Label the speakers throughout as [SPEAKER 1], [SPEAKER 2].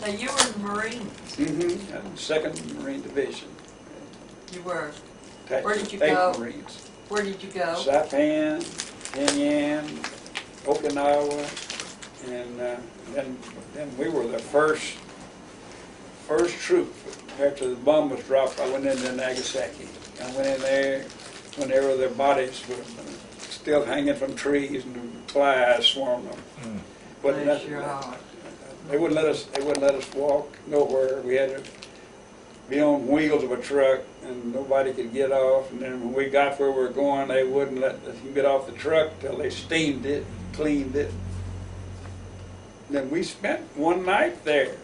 [SPEAKER 1] Now, you were in the Marines.
[SPEAKER 2] Mm-hmm. 2nd Marine Division.
[SPEAKER 1] You were.
[SPEAKER 2] Texas
[SPEAKER 1] Where did you
[SPEAKER 2] State
[SPEAKER 1] go?
[SPEAKER 2] Marines.
[SPEAKER 1] Where did you go?
[SPEAKER 2] Saipan, Pinyan, Okinawa, and then we were the first troop. After the bomb was dropped, I went into Nagasaki. I went in there whenever their bodies were still hanging from trees and flies swarmed them. But
[SPEAKER 1] Bless your heart.
[SPEAKER 2] they wouldn't let us walk nowhere. We had to be on wheels of a truck, and nobody could get off. And then when we got where we were going, they wouldn't let us get off the truck till they steamed it, cleaned it. And then we spent one night there.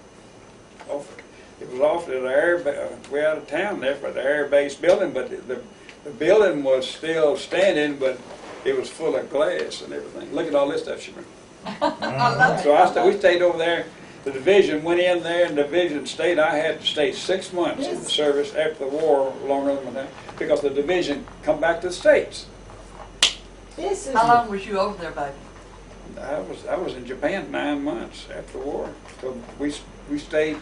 [SPEAKER 2] It was off at the way out of town there for the air base building, but the building was still standing, but it was full of glass and everything. Look at all this stuff, Sharon.
[SPEAKER 1] I love
[SPEAKER 2] So we stayed over there. The division went in there, and the division stayed. I had to stay 6 months in the service after the war, longer than that, because the division come back to the States.
[SPEAKER 1] How long was you over there, baby?
[SPEAKER 2] I was in Japan 9 months after the war. So we stayed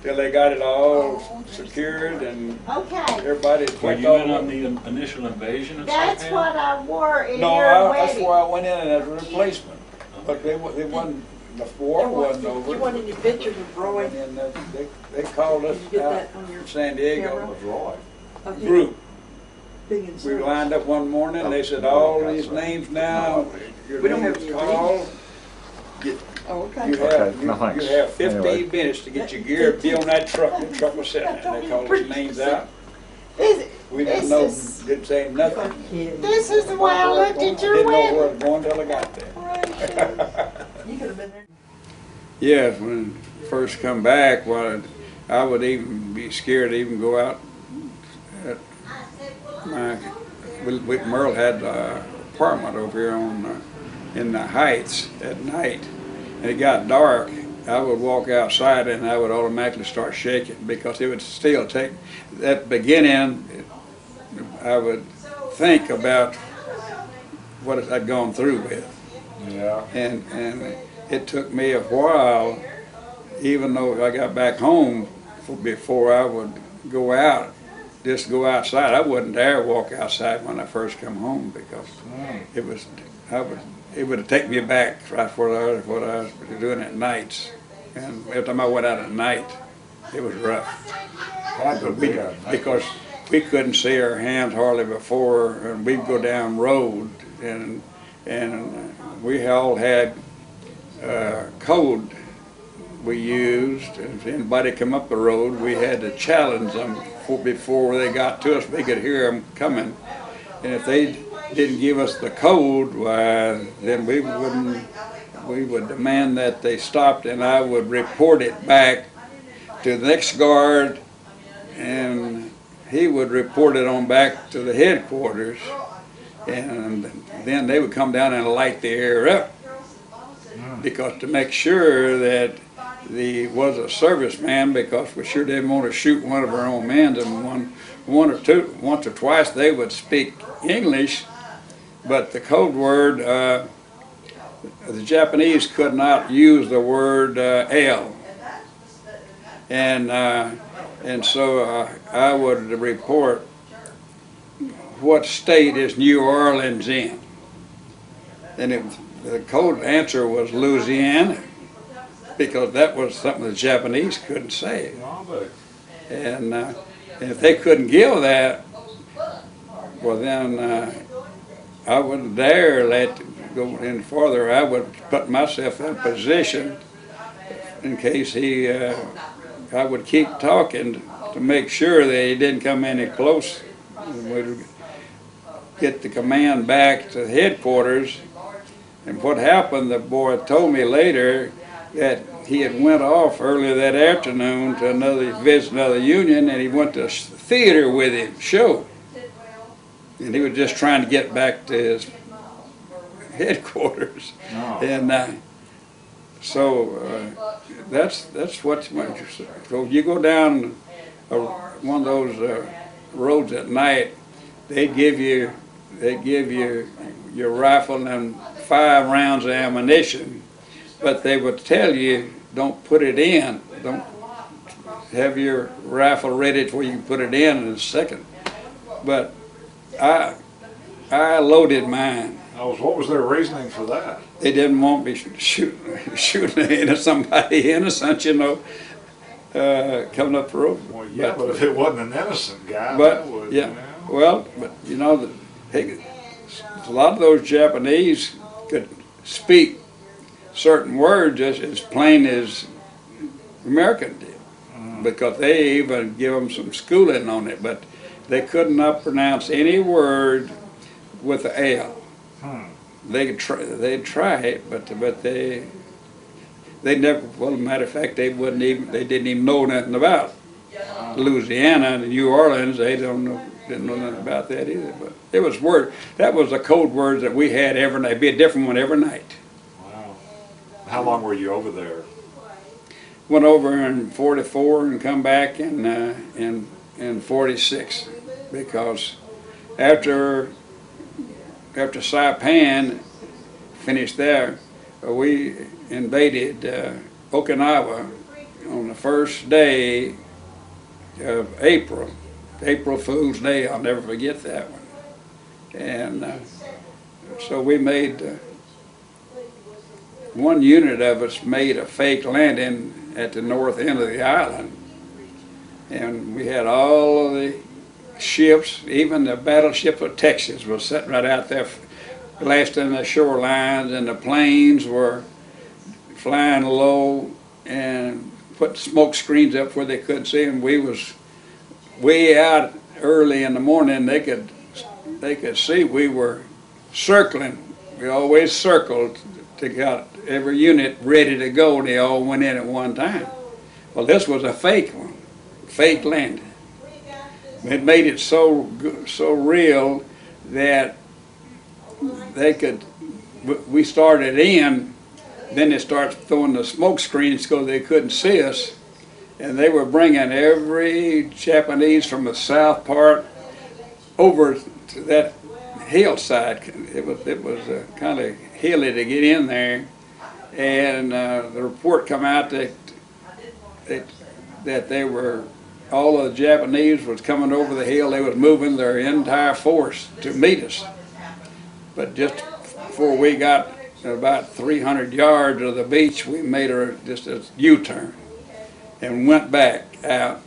[SPEAKER 2] till they got it all secured and everybody
[SPEAKER 3] Were
[SPEAKER 2] went
[SPEAKER 3] you in
[SPEAKER 2] over.
[SPEAKER 3] on the initial invasion of
[SPEAKER 4] That's
[SPEAKER 3] Saipan?
[SPEAKER 4] what I wore in
[SPEAKER 2] No,
[SPEAKER 4] your
[SPEAKER 2] that's
[SPEAKER 4] wedding.
[SPEAKER 2] where I went in as a replacement. But they wasn't, the war wasn't over.
[SPEAKER 5] You want any pictures of Roy?
[SPEAKER 2] And they called us
[SPEAKER 5] Did you get
[SPEAKER 2] out
[SPEAKER 5] that on your
[SPEAKER 2] from San Diego,
[SPEAKER 5] camera? Of him
[SPEAKER 2] group.
[SPEAKER 5] being in
[SPEAKER 2] We
[SPEAKER 5] service?
[SPEAKER 2] lined up one morning, they said, all these names now, your
[SPEAKER 5] We don't
[SPEAKER 2] name
[SPEAKER 5] have
[SPEAKER 2] is
[SPEAKER 5] any
[SPEAKER 2] called.
[SPEAKER 5] Oh, okay.
[SPEAKER 2] You have 15
[SPEAKER 6] Anyway.
[SPEAKER 2] minutes to get your gear, be on that truck. The truck was sitting there. They called us names out. We didn't know, didn't say nothing.
[SPEAKER 4] This is the way I looked at your
[SPEAKER 2] Didn't know where I
[SPEAKER 4] wedding.
[SPEAKER 2] was going till I got there.
[SPEAKER 5] You could have been there.
[SPEAKER 2] Yes, when I first come back, well, I would even be scared to even go out. Merle had an apartment over here in the Heights at night, and it got dark. I would walk outside and I would automatically start shaking because it would still take, at the beginning, I would think about what I'd gone through with.
[SPEAKER 6] Yeah.
[SPEAKER 2] And it took me a while, even though I got back home, before I would go out, just go outside. I wouldn't dare walk outside when I first come home because it would take me back right what I was doing at nights. And every time I went out at night, it was rough. Because we couldn't see our hands hardly before, and we'd go down road, and we all had code we used. If anybody come up the road, we had to challenge them before they got to us. We could hear them coming, and if they didn't give us the code, why then we would demand that they stopped, and I would report it back to the next guard, and he would report it on back to the headquarters, and then they would come down and light the air up, because to make sure that he was a serviceman, because we sure didn't want to shoot one of our own men. And once or twice they would speak English, but the code word, the Japanese could not use the word L, and so I would report what state is New Orleans in, and the code answer was Louisiana, because that was something the Japanese couldn't say. And if they couldn't give that, well then I wouldn't dare let go any farther. I would put myself in a position in case I would keep talking to make sure that he didn't come any close. We'd get the command back to headquarters. And what happened, the boy told me later that he had went off earlier that afternoon to visit another union, and he went to a theater with him, show. And he was just trying to get back to his headquarters.
[SPEAKER 6] Oh.
[SPEAKER 2] And so that's what, so you go down one of those roads at night, they give you your rifle and 5 rounds of ammunition, but they would tell you don't put it in don't have your rifle ready before you can put it in a second. But I loaded mine.
[SPEAKER 6] What was their reasoning for that?
[SPEAKER 2] They didn't want me shooting into somebody innocent, you know, coming up the road.
[SPEAKER 6] Well, yeah, but if it wasn't an innocent guy,
[SPEAKER 2] But
[SPEAKER 6] that would,
[SPEAKER 2] yeah,
[SPEAKER 6] you know.
[SPEAKER 2] well, but you know, a lot of those Japanese could speak certain words just as plain as American did, because they even give them some schooling on it, but they could not pronounce any word with an L. They'd try it, but they never. Well, matter of fact, they didn't even know nothing about Louisiana and New Orleans. They didn't know nothing about that either. But it was that was a code word that we had every night. It'd be a different one every night.
[SPEAKER 6] Wow. How long were you over there?
[SPEAKER 2] Went over in '44 and come back in '46, because after Saipan finished there, we invaded Okinawa on the first day of April Fool's Day. I'll never forget that one. And so we made, one unit of us made a fake landing at the north end of the island. And we had all of the ships, even the battleship of Texas was sitting right out there blasting the shorelines, and the planes were flying low and put smoke screens up where they couldn't see them. We was way out early in the morning. They could see we were circling. We always circled to get every unit ready to go, and they all went in at one time. Well, this was a fake one, fake landing. It made it so real that we started in, then they started throwing the smoke screens because they couldn't see us, and they were bringing every Japanese from the south part over to that hillside. It was kind of hilly to get in there, and the report come out that they were, all of the Japanese was coming over the hill. They was moving their entire force to meet us. But just before we got about 300 yards of the beach, we made just a U-turn and went back out.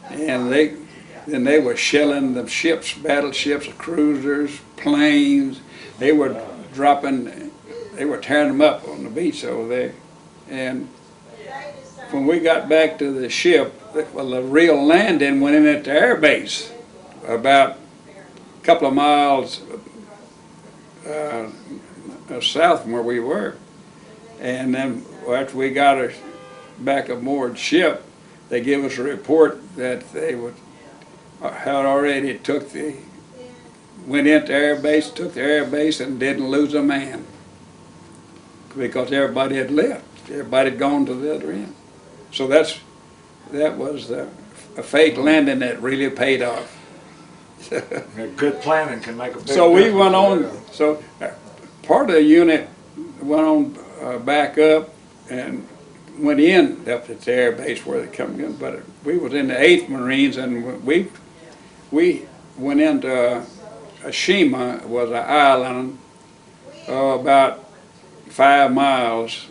[SPEAKER 2] And they were shelling the ships, battleships, cruisers, planes. They were tearing them up on the beach over there. And when we got back to the ship, well, the real landing went in at the air base, about a couple of miles south from where we were. And then after we got her back aboard ship, they gave us a report that they had already went into air base, took the air base, and didn't lose a man, because everybody had left. Everybody had gone to the other end. So that was a fake landing that really paid off.
[SPEAKER 6] Good planning can make a big
[SPEAKER 2] So we
[SPEAKER 6] difference.
[SPEAKER 2] went on. So part of the unit went on back up and went in up at the air base where they come in. But we was in the 8th Marines, and we went into Ashima, was an island about 5 miles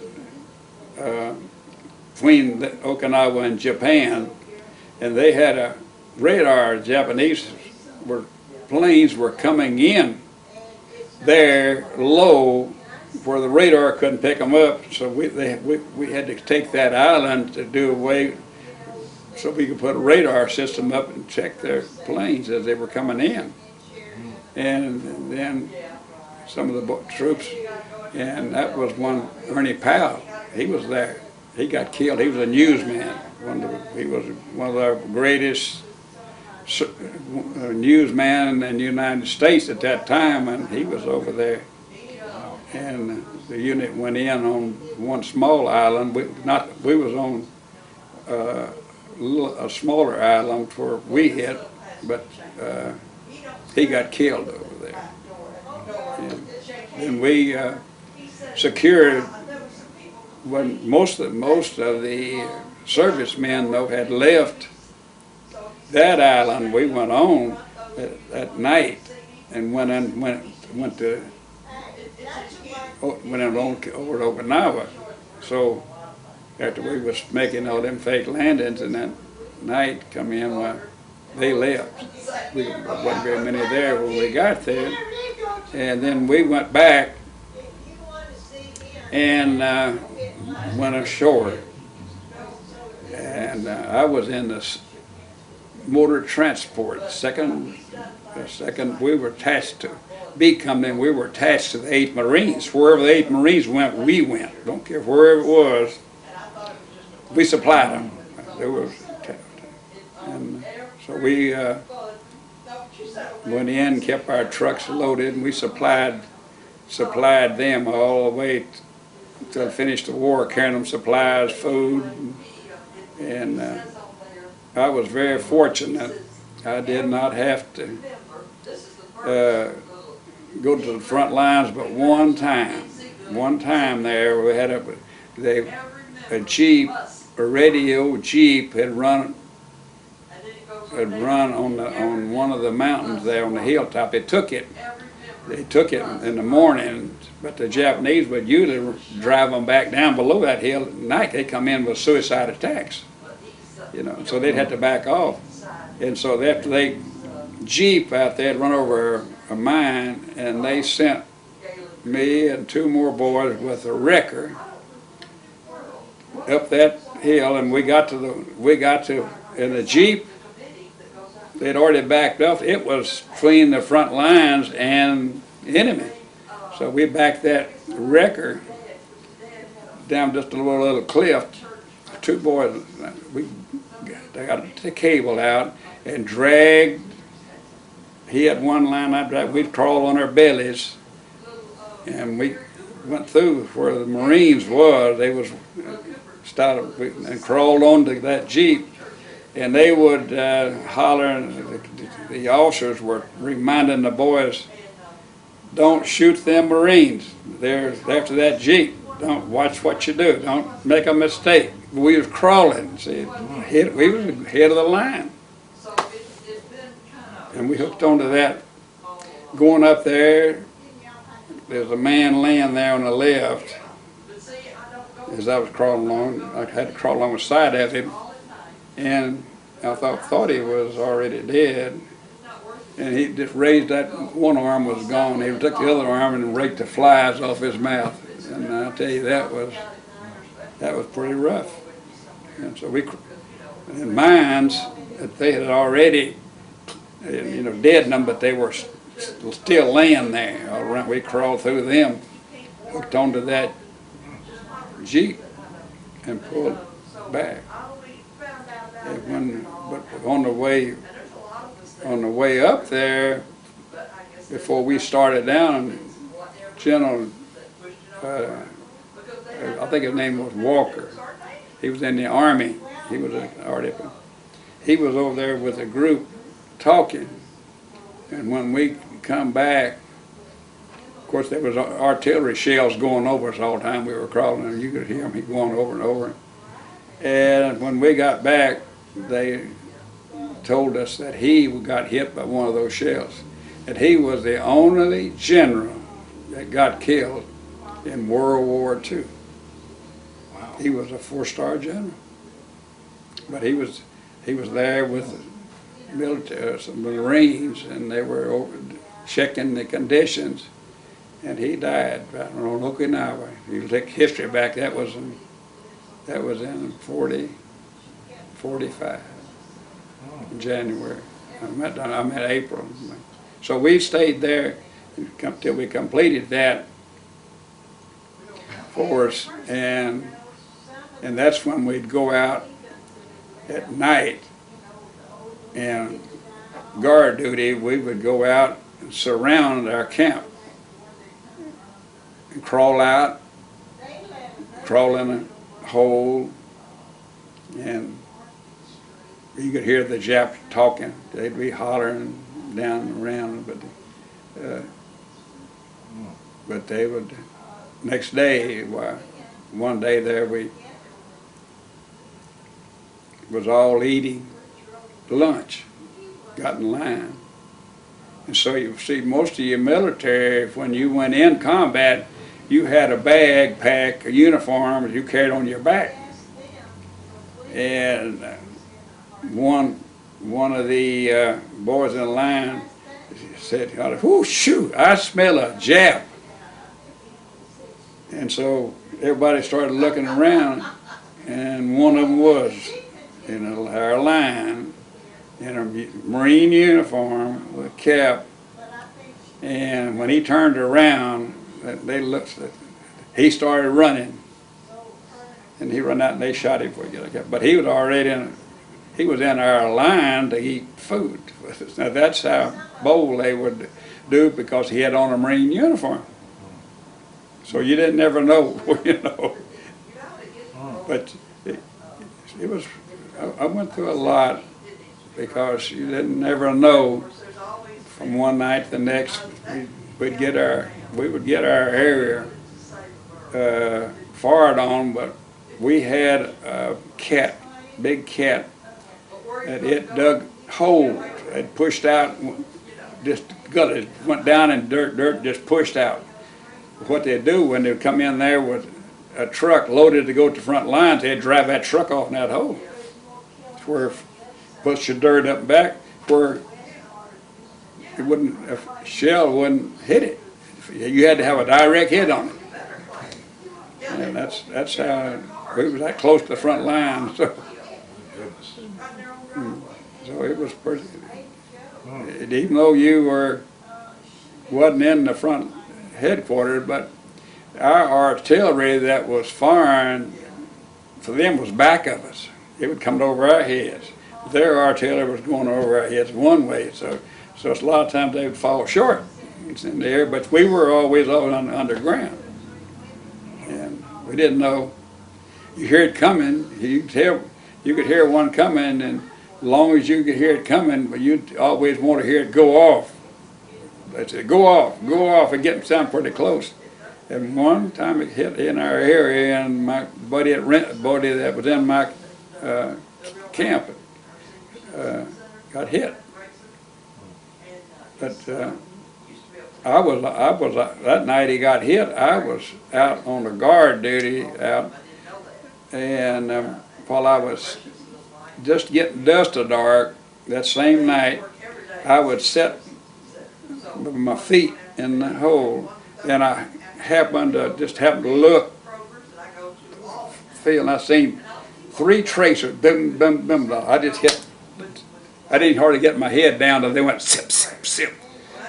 [SPEAKER 2] between Okinawa and Japan, and they had a radar. Japanese planes were coming in there low where the radar couldn't pick them up, so we had to take that island to do away so we could put a radar system up and check their planes as they were coming in. And then some of the troops, and that was one, Ernie Powell, he was there. He got killed. He was a newsman. He was one of our greatest newsman in the United States at that time, and he was over there. And the unit went in on one small island. We was on a smaller island where we hit, but he got killed over there. And we secured when most of the servicemen though had left that island, we went on at night and went on over to Okinawa. So after we was making all them fake landings and that night come in, well, they left. We wasn't very many there when we got there, and then we went back and went ashore. And I was in this motor transport, second, we were attached to, B company, we were attached to the 8th Marines. Wherever the 8th Marines went, we went. Don't care wherever it was, we supplied them. There was, and so we went in, kept our trucks loaded, and we supplied them all the way till I finished the war, carrying them supplies, food, and I was very fortunate. I did not have to go to the front lines but one time. One time there, we had a Jeep, a radio Jeep had run on one of the mountains there on the hilltop. They took it in the morning, but the Japanese would usually drive them back down below that hill at night. They come in with suicide attacks, you know, so they'd have to back off. And so after they Jeep out there had run over a mine, and they sent me and 2 more boys with a wrecker up that hill, and we got to in the Jeep. They'd already backed up. It was between the front lines and the enemy. So we backed that wrecker down just a little cliff. 2 boys, they got the cable out and dragged. He had one line, I dragged. We'd crawl on our bellies, and we went through where the Marines was. They was started and crawled onto that Jeep. And they would holler, and the officers were reminding the boys, don't shoot them Marines. They're after that Jeep. Don't watch what you do. Don't make a mistake. We was crawling, see, we was head of the line. And we hooked onto that. Going up there, there's a man laying there on the left. As I was crawling along, I had to crawl along the side of him. And I thought he was already dead. And he just raised that one arm was gone. He took the other arm and raked the flies off his mouth. And I'll tell you, that was pretty rough. And so and mines that they had already, you know, deadened them, but they were still laying there. All around. We crawled through them, hooked onto that Jeep, and pulled back. But on the way up there, before we started down, General, I think his name was Walker. He was in the Army. He was he was over there with a group talking, and when we come back, of course there was artillery shells going over us all the time. We were crawling, and you could hear them going over and over. And when we got back, they told us that he got hit by one of those shells. That he was the only general that got killed in World War II. Wow. He was a 4-star general. But he was there with military, some Marines, and they were checking the conditions, and he died right on Okinawa. You take history back, that was in 45, January. I met April. So we stayed there until we completed that for us, and that's when we'd go out at night and guard duty. We would go out and surround our camp and crawl out, crawl in a hole, and you could hear the Japs talking. They'd be hollering down around, but they would, next day, one day there we was all eating lunch, got in line. And so you see, most of your military, when you went in combat, you had a bag pack, a uniform you carried on your back. And one of the boys in line said, "Oh shoot, I smell a Jap." And so everybody started looking around, and one of them was in our line in a Marine uniform with a cap. And when he turned around, they looked. He started running, and he ran out, and they shot him before he got a cap. But he was already in. He was in our line to eat food. Now that's how bold they would do, because he had on a Marine uniform. So you didn't ever know, you know. But it was. I went through a lot, because you didn't ever know. From one night to the next, we would get our area fired on, but we had a cat, big cat, that it dug holes. It pushed out, just gutted, went down in dirt just pushed out. What they'd do when they'd come in there with a truck loaded to go to the front lines, they'd drive that truck off in that hole. It's where push your dirt up and back, where it wouldn't, a shell wouldn't hit it. You had to have a direct hit on it. And that's how we was that close to the front line. So, so it was pretty. Even though you wasn't in the front headquarters, but our artillery that was firing for them was back of us. It would come over our heads. Their artillery was going over our heads one way, so a lot of times they would fall short in the air, but we were always underground. And we didn't know. You hear it coming, you could hear one coming, and as long as you could hear it coming, but you'd always want to hear it go off. They said, go off, and get sound pretty close. And one time it hit in our area, and my buddy that was in my camp got hit. But I was that night he got hit. I was out on the guard duty and while I was just getting dusk to dark that same night, I would set my feet in the hole, and I happened to look, feel, and I seen 3 tracers. Boom, boom, boom. I didn't hardly get my head down till they went sip, sip, sip,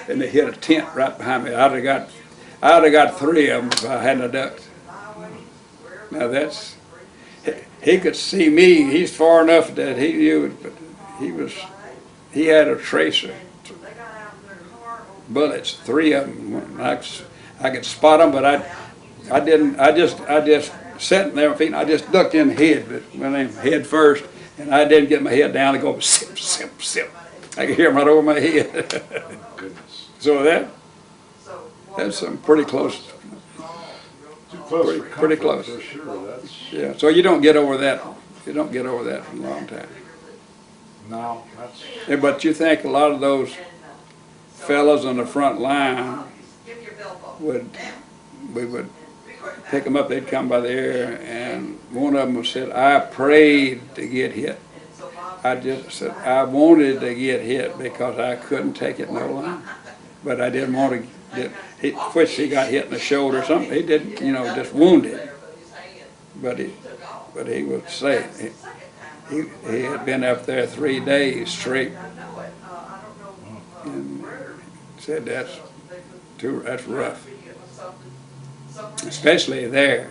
[SPEAKER 2] and they hit a tent right behind me. I'd have got 3 of them if I hadn't ducked. Now he could see me. He's far enough that he knew it, but he had a tracer. Bullets, 3 of them. I could spot them, but I didn't. I just sat there, feet. I just ducked in head first. And I didn't get my head down to go sip, sip, sip. I could hear them right over my head.
[SPEAKER 6] Goodness.
[SPEAKER 2] So that's some pretty close.
[SPEAKER 6] Too close for
[SPEAKER 2] Pretty
[SPEAKER 6] comfort,
[SPEAKER 2] close.
[SPEAKER 6] for sure. That's,
[SPEAKER 2] Yeah. So you don't get over that. You don't get over that for a long time.
[SPEAKER 6] no, that's,
[SPEAKER 2] Yeah, but you think a lot of those fellas on the front line we would pick them up, they'd come by the air, and one of them said, I prayed to get hit. I just said, I wanted to get hit because I couldn't take it no longer. But I didn't want to get hit. Which he got hit in the shoulder or something. He didn't, just wounded. But he would say, he had been up there 3 days straight. And said that's rough. Especially there.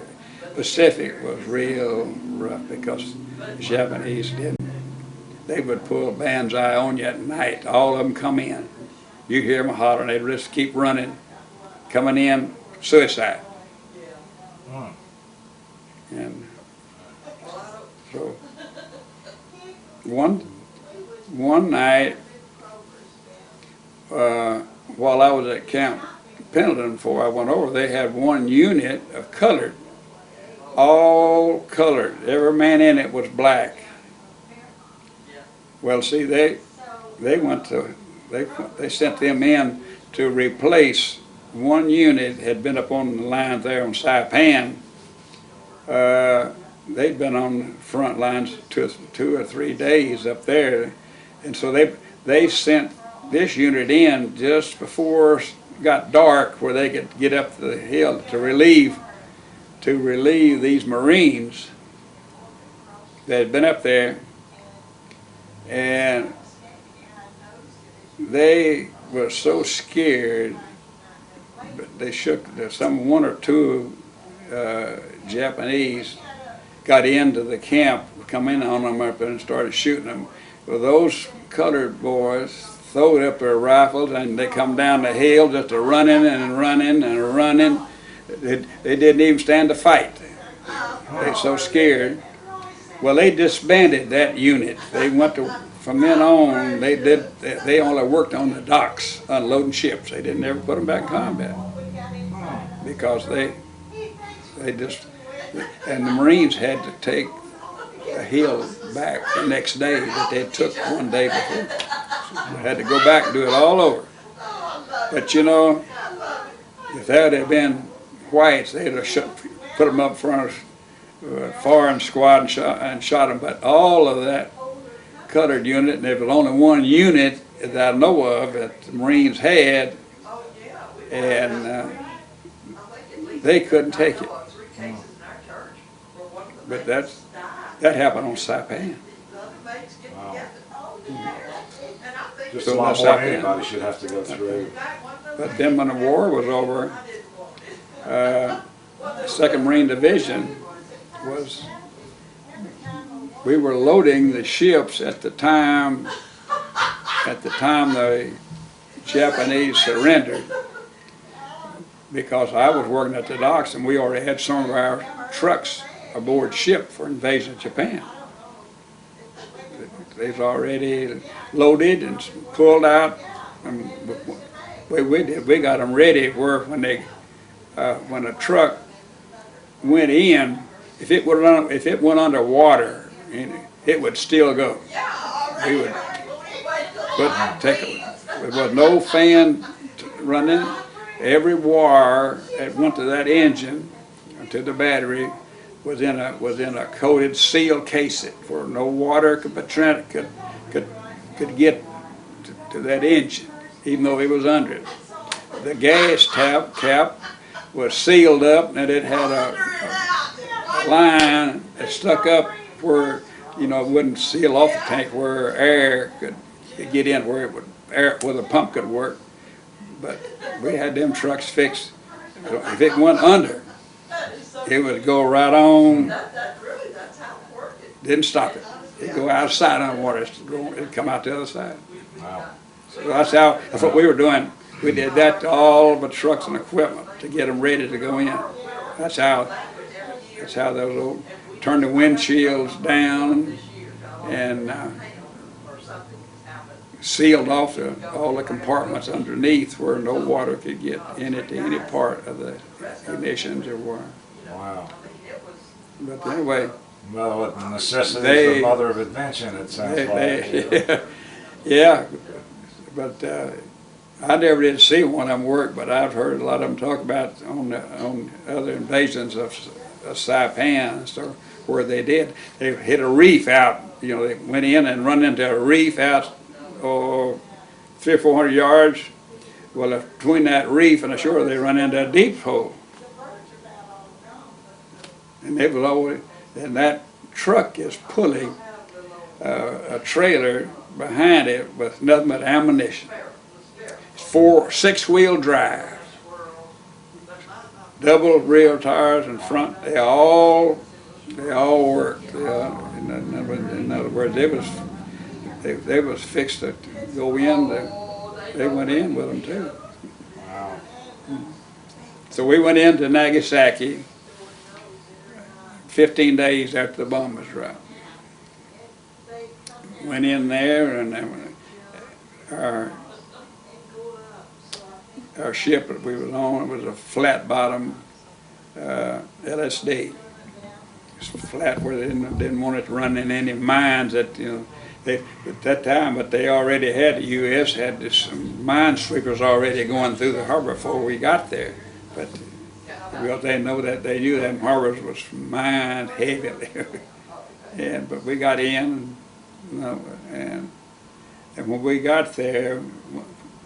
[SPEAKER 2] Pacific was real rough because the Japanese they would pull banzai on you at night. All of them come in. You hear them hollering, they'd just keep running. Coming in, suicide. And so one night while I was at Camp Pendleton, before I went over, they had one unit of colored all colored. Every man in it was black. Well, see, they sent them in to replace one unit had been up on the line there on Saipan. They'd been on the front lines 2 or 3 days up there, and so they sent this unit in just before it got dark, where they could get up the hill to relieve these Marines that had been up there, and they were so scared. But they shook. One or two Japanese got into the camp, come in on them up and started shooting them. Well, those colored boys throwed up their rifles and they come down the hill just a running and running and running. They didn't even stand to fight. They were so scared. Well, they disbanded that unit. They went to, from then on, they only worked on the docks, unloading ships. They didn't ever put them back in combat because they just, and the Marines had to take a hill back the next day that they took one day before. They had to go back and do it all over. But you know, if that had been whites, they'd have put them up front of foreign squad and shot them. But all of that colored unit, and there was only one unit that I know of that the Marines had, and they couldn't take it. But that happened on Saipan.
[SPEAKER 6] Wow. Just
[SPEAKER 2] So
[SPEAKER 6] a lot
[SPEAKER 2] that's
[SPEAKER 6] more
[SPEAKER 2] happening.
[SPEAKER 6] anybody should have to go through.
[SPEAKER 2] But then when the war was over, 2nd Marine Division we were loading the ships at the time the Japanese surrendered, because I was working at the docks and we already had some of our trucks aboard ship for invasion of Japan. They was already loaded and pulled out. And we got them ready where when a truck went in, if it went underwater, it would still go. We would there was no fan running. Every wire that went to that engine, to the battery, was in a coated sealed casing where no water could get to that engine, even though it was under it. The gas cap was sealed up, and it had a line that stuck up where, you know, it wouldn't seal off the tank, where air could get in, where the pump could work. But we had them trucks fixed. If it went under, it would go right on. Didn't stop it. It'd go outside on water. It'd come out the other side.
[SPEAKER 6] Wow.
[SPEAKER 2] So that's what we were doing. We did that to all the trucks and equipment to get them ready to go in. That's how those old, turn the windshields down and sealed off all the compartments underneath where no water could get in it to any part of the ignitions or wire.
[SPEAKER 6] Wow.
[SPEAKER 2] But anyway,
[SPEAKER 6] Well, the necessity is the mother of invention, it sounds like.
[SPEAKER 2] yeah, but I never did see one of them work, but I've heard a lot of them talk about on other invasions of Saipan and stuff where they did. They hit a reef out, you know, they went in and run into a reef out 300 or 400 yards. Well, between that reef and the shore, they run into a deep hole. And they was always, and that truck is pulling a trailer behind it with nothing but ammunition. 6-wheel drive, double rear tires in front. They all worked. In other words, they was fixed to go in. They went in with them too.
[SPEAKER 6] Wow.
[SPEAKER 2] So we went into Nagasaki 15 days after the bomb was dropped. Went in there, and our ship that we was on, it was a flat bottom LSD. flat where they didn't want it to run in any mines that, you know, they, at that time, but they already had, the U.S. had this mine sweepers already going through the harbor before we got there. But because they knew that harbors was mined heavily. But we got in, you know, and when we got there,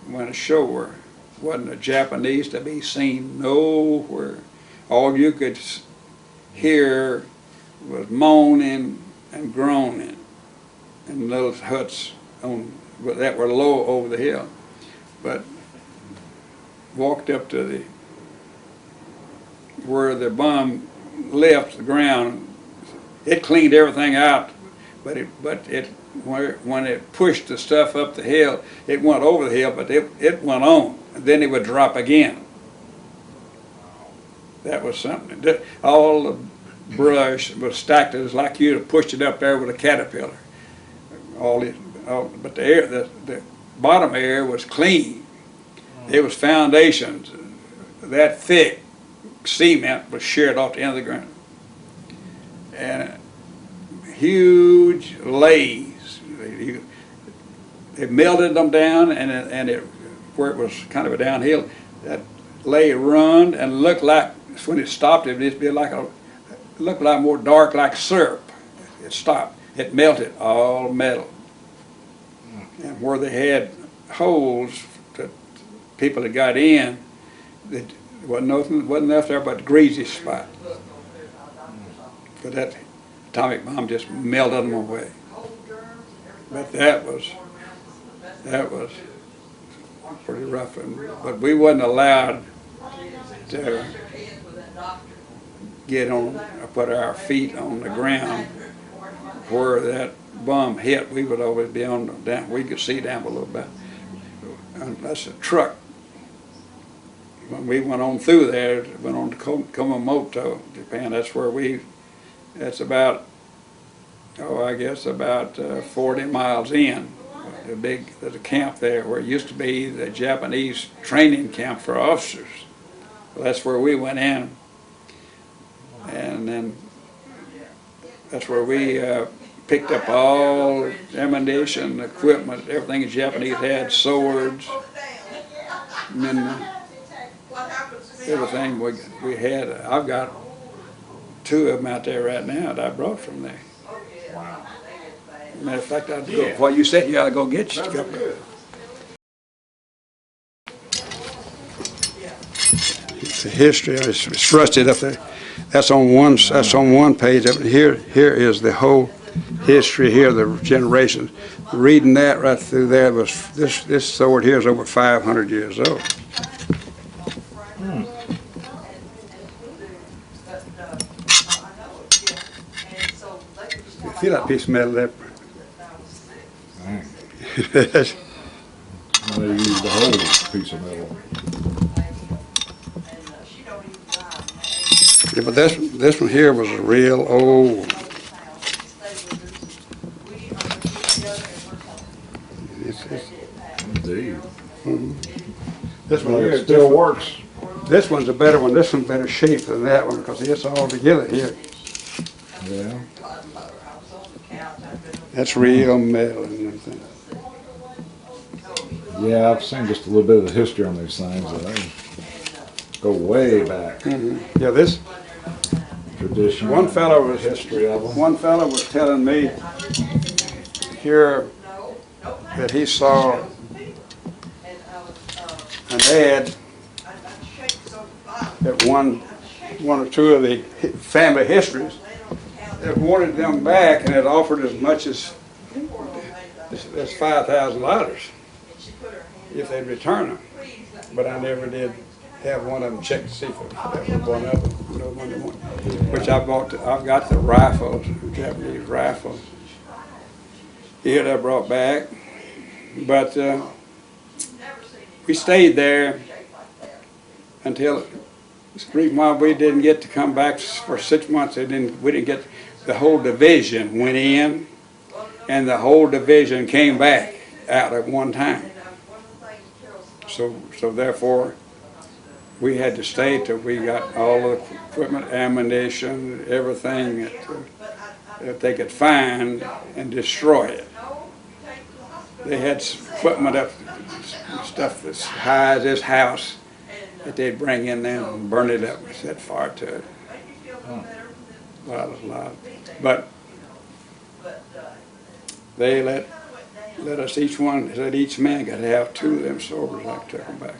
[SPEAKER 2] went ashore, wasn't a Japanese to be seen nowhere. All you could hear was moaning and groaning in little huts that were low over the hill. But walked up to where the bomb left the ground. It cleaned everything out, but when it pushed the stuff up the hill, it went over the hill, but it went on, and then it would drop again. That was something. All the brush was stacked. It was like you'd have pushed it up there with a caterpillar. But the bottom area was clean. It was foundations that thick. Cement was sheared off the end of the ground, and huge lays. They melted them down, and where it was kind of a downhill, that lay run and looked like, when it stopped, it would be like looked like more dark like syrup. It stopped. It melted, all metal. And where they had holes that people that got in, that wasn't enough there but a greasy spot. But that atomic bomb just melted them away. But that was pretty rough. But we wasn't allowed to put our feet on the ground where that bomb hit. We would always be down. We could see down below about, unless a truck. When we went on through there, went on to Kumamoto, Japan. That's about, I guess about 40 miles in. There's a camp there where it used to be the Japanese training camp for officers. Well, that's where we went in, and then that's where we picked up all ammunition, equipment, everything the Japanese had, swords, and then everything we had. I've got 2 of them out there right now that I brought from there. Wow. Matter of fact, I'd go. While you said you ought to go get you a couple. The history, it's rusted up there. That's on one page. Here is the whole history here, the generations. Reading that right through there was this sword here is over 500 years old. You feel that piece of metal there?
[SPEAKER 6] They use the whole piece of metal.
[SPEAKER 2] Yeah, but this one here was a real old.
[SPEAKER 6] Indeed.
[SPEAKER 2] This one
[SPEAKER 6] Well,
[SPEAKER 2] here
[SPEAKER 6] it still works.
[SPEAKER 2] This one's a better one. This one's better shape than that one because it's all together here.
[SPEAKER 6] Yeah.
[SPEAKER 2] That's real metal and everything.
[SPEAKER 6] Yeah, I've seen just a little bit of the history on these things. They go way back.
[SPEAKER 2] Mm-hmm. Yeah, this
[SPEAKER 6] Tradition.
[SPEAKER 2] one fellow was
[SPEAKER 6] history of them.
[SPEAKER 2] One fellow was telling me here that he saw an ad at one or two of the family histories that wanted them back, and it offered as much as $5,000 if they'd return them. But I never did have one of them check to see if that was one of them. No one they wanted. Which I've got the rifles, Japanese rifles. Here that I brought back, but we stayed there until the reason why we didn't get to come back for 6 months. We didn't get. The whole division went in, and the whole division came back out at one time. So therefore, we had to stay till we got all the equipment, ammunition, everything that they could find and destroy it. They had equipment up, stuff that's high as this house that they'd bring in there and burn it up and set fire to it. A lot. But they let us each man could have 2 of them swords. I took them back.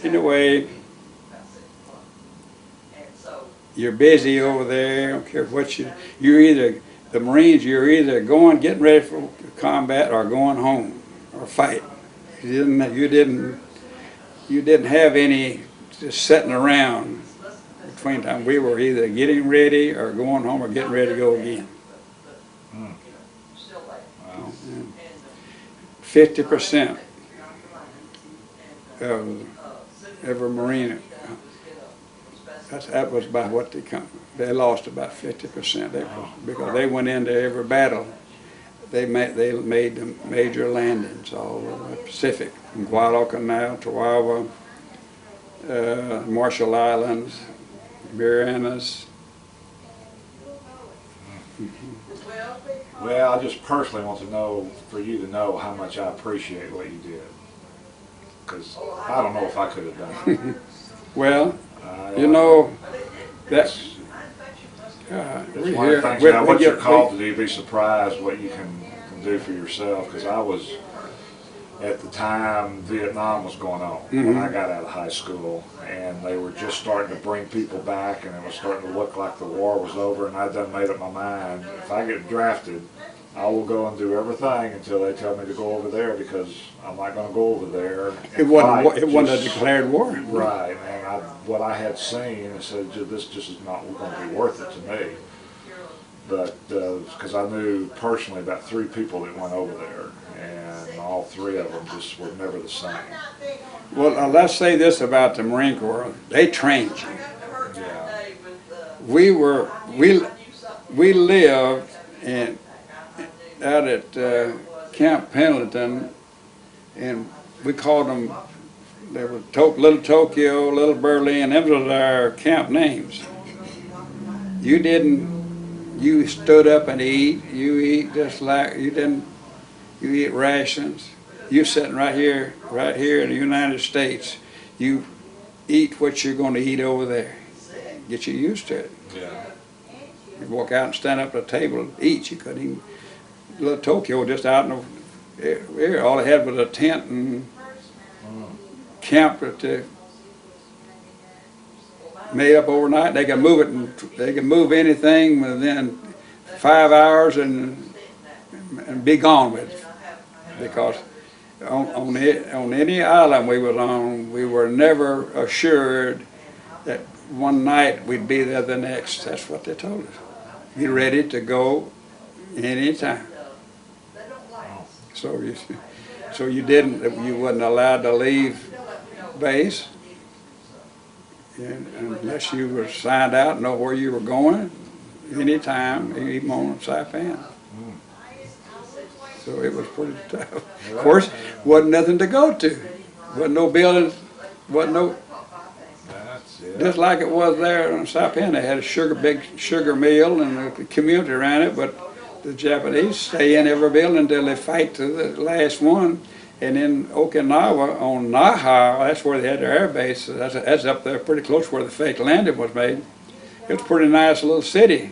[SPEAKER 2] Anyway, you're busy over there. I don't care what you're either, the Marines, you're either getting ready for combat or going home or fight. You didn't have any just sitting around between time. We were either getting ready or going home or getting ready to go again. 50% of every Marine, that was about what they lost about 50%. Because they went into every battle. They made the major landings all over the Pacific, from Guadalcanal, Tarawa, Marshall Islands, Marianas.
[SPEAKER 6] Well, I just personally want to know, for you to know how much I appreciate what you did. Because I don't know if I could have done it.
[SPEAKER 2] Well, you know, that's...
[SPEAKER 6] It's one of the things about what you're called to do. You'd be surprised what you can do for yourself. Because I was, at the time, Vietnam was going on when I got out of high school. And they were just starting to bring people back, and it was starting to look like the war was over. And I done made up my mind, if I get drafted, I will go and do everything until they tell me to go over there, because I'm not going to go over there.
[SPEAKER 2] It wasn't a declared war.
[SPEAKER 6] Right, and what I had seen, I said, this just is not going to be worth it to me. But, because I knew personally about 3 people that went over there, and all 3 of them just were never the same.
[SPEAKER 2] Well, let's say this about the Marine Corps. They trained you.
[SPEAKER 6] Yeah.
[SPEAKER 2] We lived out at Camp Pendleton, and we called them, they were Little Tokyo, Little Berlin. Those were our camp names. You stood up and eat. You eat just like, you eat rations. You sitting right here in the United States. You eat what you're going to eat over there. Get you used to it.
[SPEAKER 6] Yeah.
[SPEAKER 2] You walk out and stand up at a table and eat. You couldn't even. Little Tokyo just out in the air. All they had was a tent and camp that they made up overnight. They could move it, and they could move anything within 5 hours and be gone with it. Because on any island we was on, we were never assured that one night we'd be there the next. That's what they told us. Be ready to go anytime. So you wasn't allowed to leave base unless you were signed out and know where you were going anytime, even on Saipan. So it was pretty tough. Of course, wasn't nothing to go to. Wasn't no buildings, wasn't no. Just like it was there on Saipan, they had a big sugar mill and a community around it, but the Japanese stay in every building until they fight to the last one. And in Okinawa, on Naha, that's where they had their air base. That's up there pretty close where the fake landing was made. It was a pretty nice little city.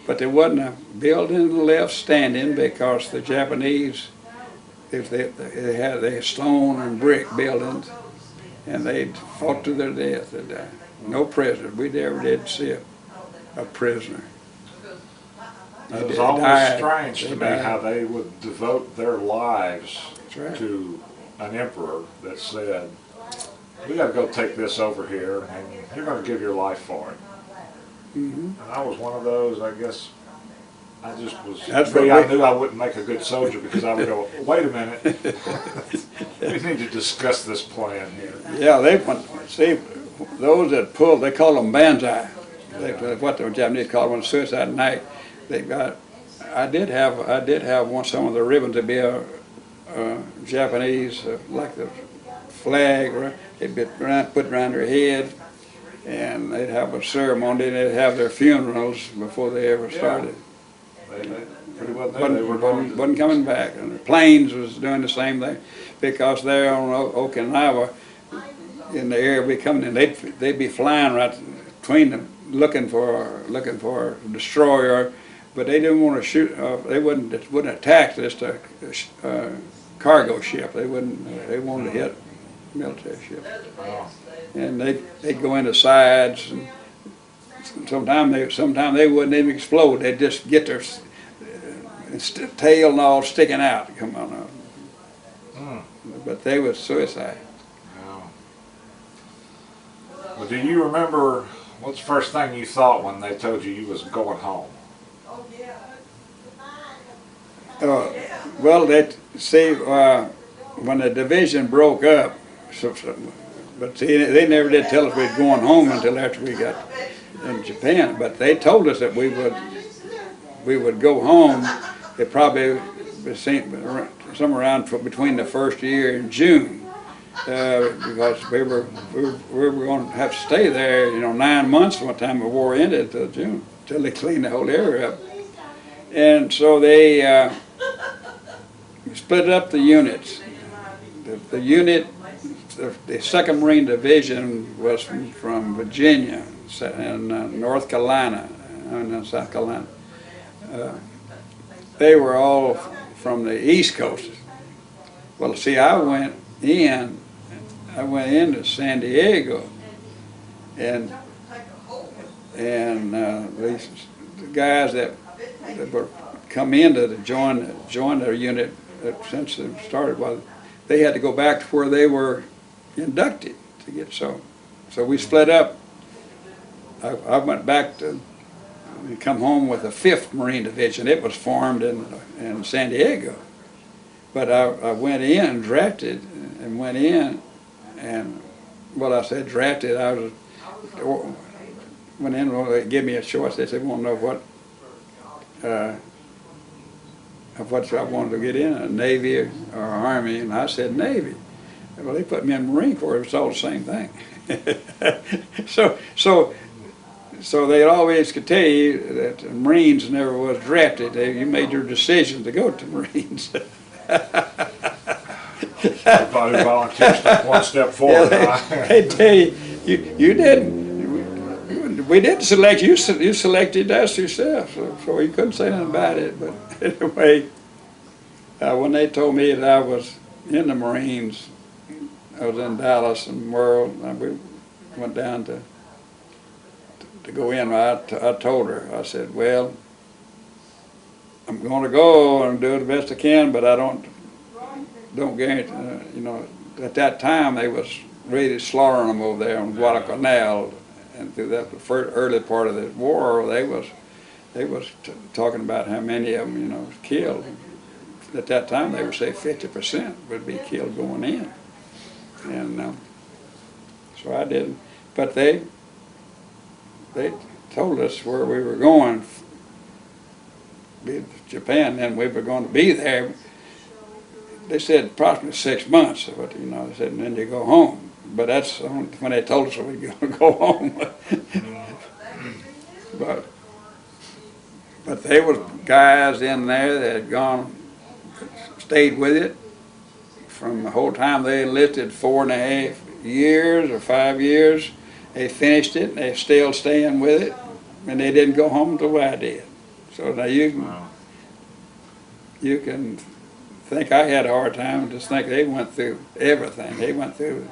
[SPEAKER 2] But there wasn't a building left standing because the Japanese, they had stone and brick buildings, and they fought to their death. No prisoners. We never did see a prisoner.
[SPEAKER 6] It was always strange to me how they would devote their lives to an emperor that said, we got to go take this over here, and you're going to give your life for it. And I was one of those, I guess, I just was, I knew I wouldn't make a good soldier because I would go, wait a minute, we need to discuss this plan here.
[SPEAKER 2] Yeah, see, those that pulled, they call them banzai. What the Japanese call them, suicide night. They got, I did have some of the ribbons to be a Japanese, like the flag, they'd be put around their head, and they'd have a ceremony, and they'd have their funerals before they ever started.
[SPEAKER 6] They pretty well did. They were going to.
[SPEAKER 2] Wasn't coming back. And the planes was doing the same thing, because they're on Okinawa, in the area we coming in, they'd be flying right between them, looking for a destroyer, but they didn't want to shoot. They wouldn't attack just a cargo ship. They wanted to hit military ships, and they'd go into sides. And sometimes they wouldn't even explode. They'd just get their tail and all sticking out. Come on up. But they was suicide.
[SPEAKER 6] Well, do you remember what's the first thing you thought when they told you was going home?
[SPEAKER 2] Well, when the division broke up, but see, they never did tell us we were going home until after we got in Japan. But they told us that we would go home. It probably was somewhere around between the first year and June. Because we were going to have to stay there, 9 months from the time the war ended till June, till they cleaned the whole area up. And so they split up the units. The unit, the 2nd Marine Division was from Virginia and North Carolina, and South Carolina. They were all from the East Coast. Well, see, I went into San Diego, and these guys that were come in to join their unit since they started, well, they had to go back to where they were inducted to get so we split up. I went back to come home with the 5th Marine Division. It was formed in San Diego, but I went in, drafted, and went in. And I said drafted. I went in. They gave me a choice. They said, "We want to know what I wanted to get in, a Navy or Army." And I said Navy. Well, they put me in Marine Corps. It was all the same thing. So they always could tell you that the Marines never was drafted. You made your decision to go to Marines.
[SPEAKER 6] Everybody volunteers step one step forward.
[SPEAKER 2] They tell you, you didn't. We didn't select you. You selected us yourself, so you couldn't say nothing about it. But anyway, when they told me that I was in the Marines, I was in Dallas and World. We went down to go in. I told her. I said, "Well, I'm going to go and do the best I can, but I don't guarantee." At that time they was really slaughtering them over there on Guadalcanal, and through that early part of the war, they was talking about how many of them was killed. At that time they would say 50% would be killed going in, and so I didn't. But they told us where we were going, Japan, and we were going to be there. They said approximately 6 months, but they said, and then you go home. But that's when they told us we were going to go home. but there was guys in there that had stayed with it from the whole time they enlisted, 4.5 years or 5 years. They finished it, and they're still staying with it, and they didn't go home until I did. So now you can think I had a hard time. Just think they went through everything. They went through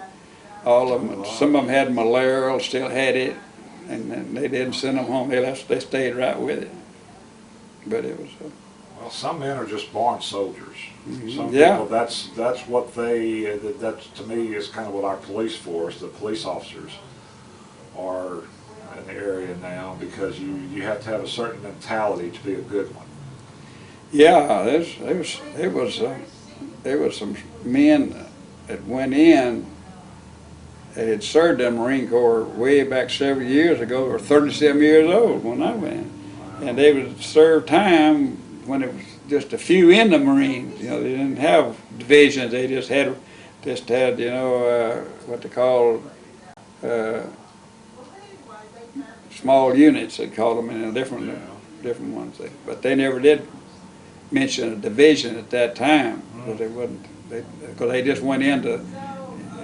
[SPEAKER 2] all of them. Some of them had malaria, still had it, and then they didn't send them home. They stayed right with it. But it was.
[SPEAKER 6] Well, some men are just born soldiers. Some
[SPEAKER 2] Yeah.
[SPEAKER 6] people, that's what they. That to me is kind of what our police force, the police officers, are in the area now, because you have to have a certain mentality to be a good one.
[SPEAKER 2] Yeah, there was some men that went in. They had served in the Marine Corps way back several years ago. They were 37 years old when I went, and they would serve time when it was just a few in the Marines. They didn't have divisions. They just had just had, you know, what they call small units, they called them, in different ones. But they never did mention a division at that time, because they wouldn't, because they just went into,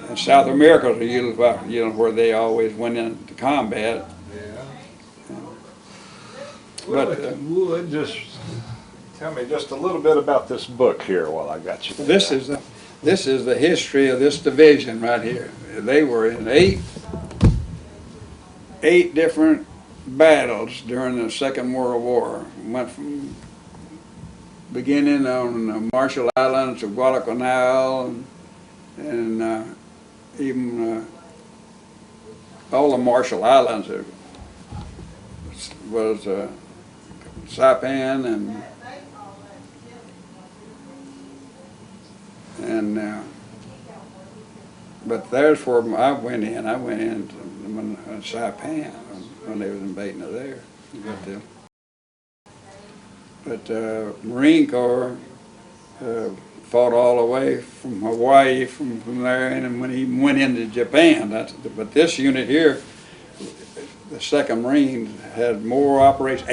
[SPEAKER 2] in South America, you know, where they always went into combat.
[SPEAKER 6] Well,
[SPEAKER 2] But
[SPEAKER 6] if you would just tell me just a little bit about this book here while I got you.
[SPEAKER 2] this is the history of this division right here. They were in eight different battles during the Second World War. Went from beginning on the Marshall Islands to Guadalcanal, and even all the Marshall Islands was Saipan and but there's where I went in. I went in when Saipan when they was invading of there. But Marine Corps fought all the way from Hawaii, from there, and when he went into Japan. But this unit here, the 2nd Marines, had more operations,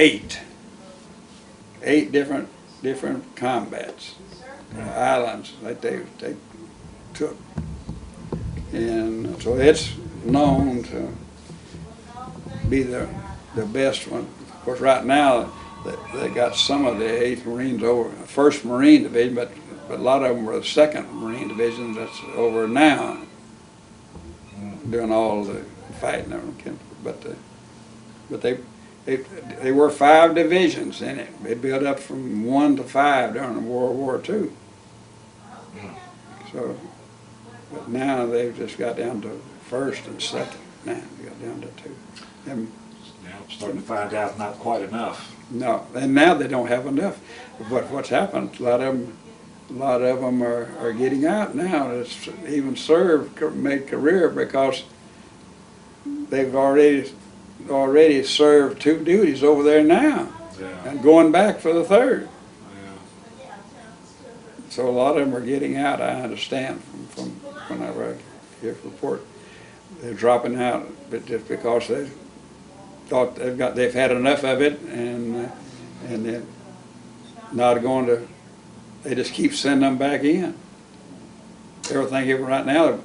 [SPEAKER 2] eight different combats, islands that they took. And so it's known to be the best one. Of course, right now, they got some of the 8th Marines over, 1st Marine Division, but a lot of them were the 2nd Marine Division that's over now, doing all the fighting. But they were 5 divisions in it. They built up from 1 to 5 during World War II. So, but now they've just got down to 1st and 2nd. Now they got down to 2. And
[SPEAKER 6] Yeah, I'm starting to find out not quite enough.
[SPEAKER 2] no, and now they don't have enough. But what's happened? A lot of them are getting out now. It's even made career because they've already served 2 duties over there now, and going back for the 3rd. So a lot of them are getting out. I understand from whenever I hear report, they're dropping out, but just because they thought they've had enough of it, and they're not going to. They just keep sending them back in. Everything right now,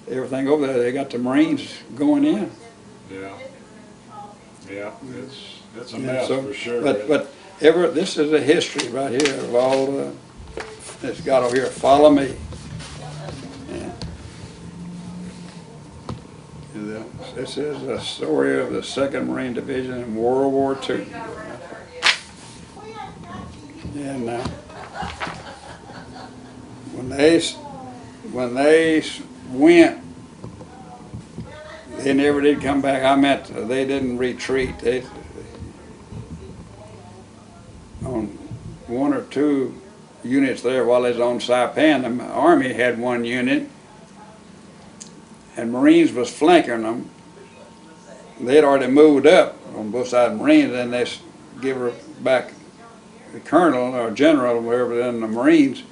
[SPEAKER 2] everything over there, they got the Marines going in.
[SPEAKER 6] Yeah, it's a mess for sure.
[SPEAKER 2] But this is a history right here of all that's got over here. Follow me. Yeah. This is a story of the 2nd Marine Division in World War II. And when they went, they never did come back. They didn't retreat. On 1 or 2 units there while they was on Saipan, the Army had 1 unit, and Marines was flanking them. They'd already moved up on both sides of Marines, and they give her back the colonel or general or whatever. Then the Marines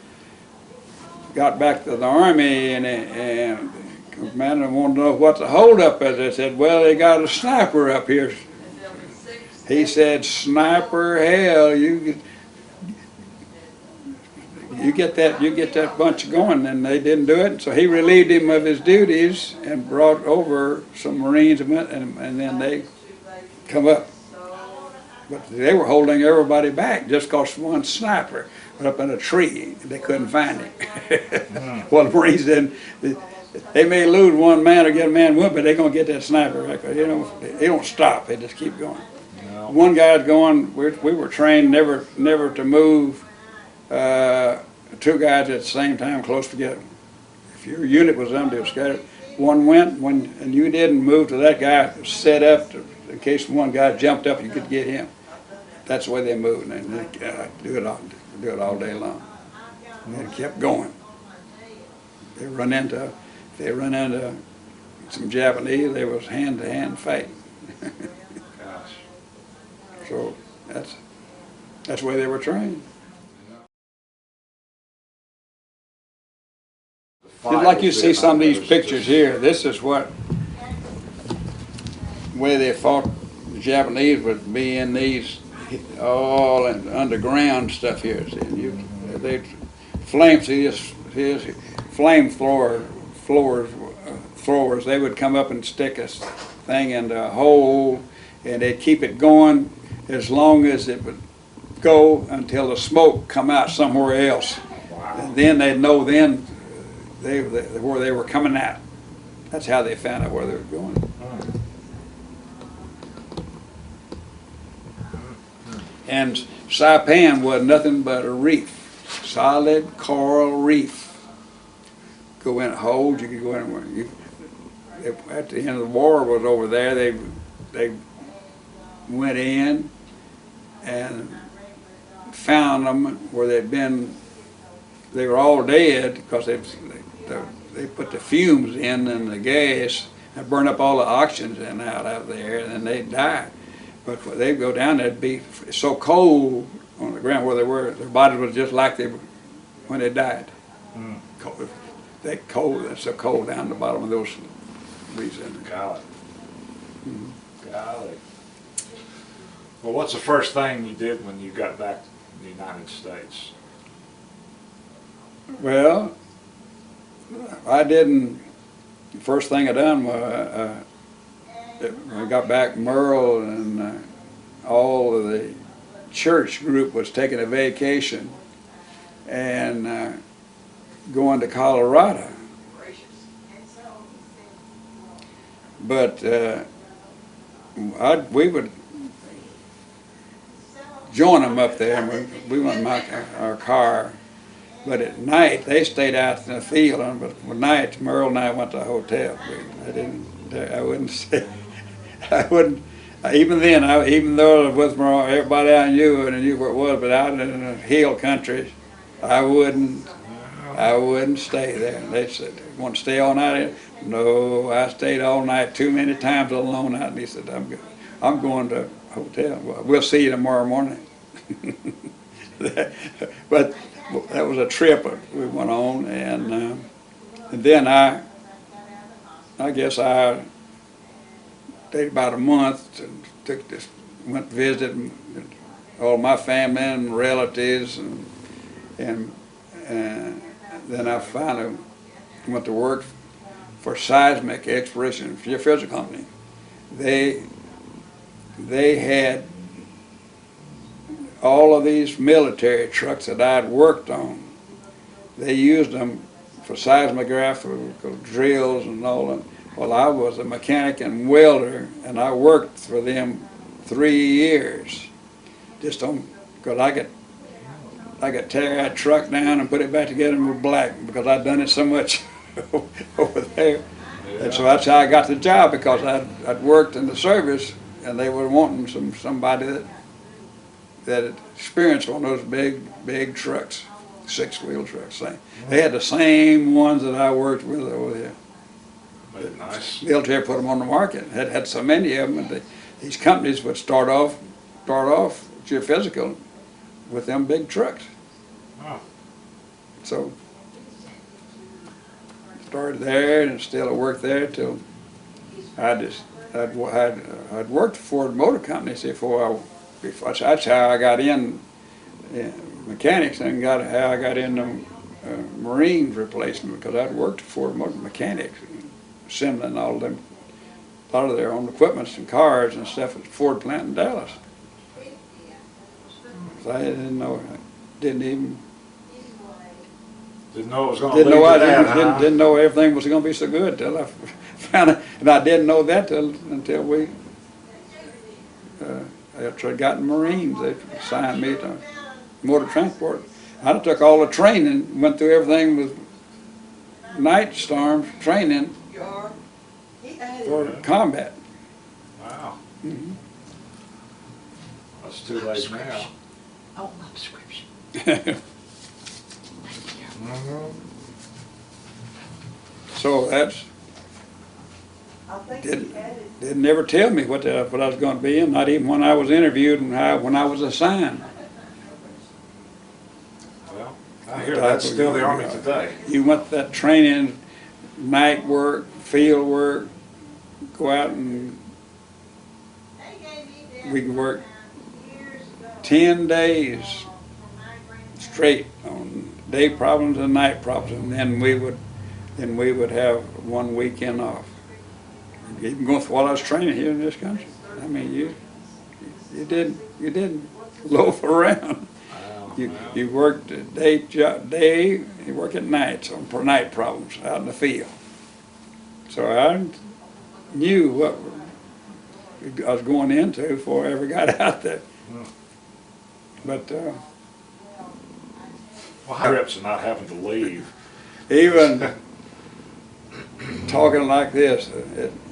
[SPEAKER 2] got back to the Army, and the commander wanted to know what the holdup is. They said, well, they got a sniper up here. He said, sniper, hell, you get that bunch going, and they didn't do it. So he relieved him of his duties and brought over some Marines, and then they come up. But they were holding everybody back just because one sniper went up in a tree. They couldn't find him. Well, the Marines didn't. They may lose 1 man or get a man wounded, but they're going to get that sniper. You know, they don't stop. They just keep going. No. One guy's going. We were trained never to move 2 guys at the same time close together. If your unit was under scattered, one went and you didn't move to that guy set up in case one guy jumped up, you could get him. That's the way they moved, and they do it all day long. And they kept going. If they run into some Japanese, they was hand-to-hand fighting.
[SPEAKER 6] Gosh.
[SPEAKER 2] So that's the way they were trained. Just like you see some of these pictures here, this is what, way they fought the Japanese would be in these, all in underground stuff here. See, and they'd see his flame throwers, they would come up and stick a thing into a hole, and they'd keep it going as long as it would go until the smoke come out somewhere else. And then they'd know then where they were coming out. That's how they found out where they were going. And Saipan was nothing but a reef, solid coral reef. Go in holes, you could go anywhere. At the end of the war was over there, they went in and found them where they were all dead because they put the fumes in and the gas and burned up all the oxygen out of there, and then they'd die. But they'd go down there, it'd be so cold on the ground where they were, their bodies was just like they were when they died. Cold, it's so cold down the bottom of those reasons.
[SPEAKER 6] Golly. Golly. Well, what's the first thing you did when you got back to the United States?
[SPEAKER 2] Well, first thing I done was I got back, Merle and all of the church group was taking a vacation and going to Colorado. But we would join them up there, and we went in our car. But at night, they stayed out in the field. But at night, Merle and I went to a hotel. I wouldn't say, even then, even though I was with Merle, everybody I knew and I knew where it was, but out in the hill country, I wouldn't stay there. They said, want to stay all night? No, I stayed all night too many times alone out. And he said, I'm going to a hotel. Well, we'll see you tomorrow morning. But that was a trip we went on, and then I guess I stayed about a month and went to visit all my family and relatives, and then I finally went to work for Seismic Exploration Geophysical Company. They had all of these military trucks that I'd worked on. They used them for seismographical drills and all that. Well, I was a mechanic and welder, and I worked for them 3 years. Just on, because I could tear that truck down and put it back together and it was black because I'd done it so much over there. And so that's how I got the job, because I'd worked in the service, and they were wanting somebody that had experienced one of those big trucks, 6-wheel trucks. They had the same ones that I worked with over there.
[SPEAKER 6] Nice.
[SPEAKER 2] The military put them on the market. Had so many of them, and these companies would start off geophysical with them big trucks.
[SPEAKER 6] Wow.
[SPEAKER 2] So started there, and still I worked there till I'd worked for Ford Motor Company before that's how I got in mechanics, and how I got into marine replacement, because I'd worked for Ford Motor Mechanics, assembling all of them, a lot of their own equipments and cars and stuff at the Ford plant in Dallas. So I didn't know
[SPEAKER 6] it was going to lead to that,
[SPEAKER 2] didn't know everything was going to be so good till I found it, and I didn't know that until we after I got in Marines. They assigned me to motor transport. I took all the training, went through everything with night storm training for combat.
[SPEAKER 6] Wow.
[SPEAKER 2] Mm-hmm.
[SPEAKER 6] That's too late now.
[SPEAKER 1] Oh, my prescription.
[SPEAKER 2] So that's didn't never tell me what I was going to be in, not even when I was interviewed and when I was assigned.
[SPEAKER 6] Well, I hear that's still the Army today.
[SPEAKER 2] You went that training, night work, field work, go out and we could work 10 days straight on day problems and night problems, and then we would have 1 weekend off. Even going while I was training here in this country. I mean, you didn't loaf around. You worked day, you work at nights on night problems out in the field. So I knew what I was going into before I ever got out there. But
[SPEAKER 6] Well, trips and not having to leave.
[SPEAKER 2] even talking like this,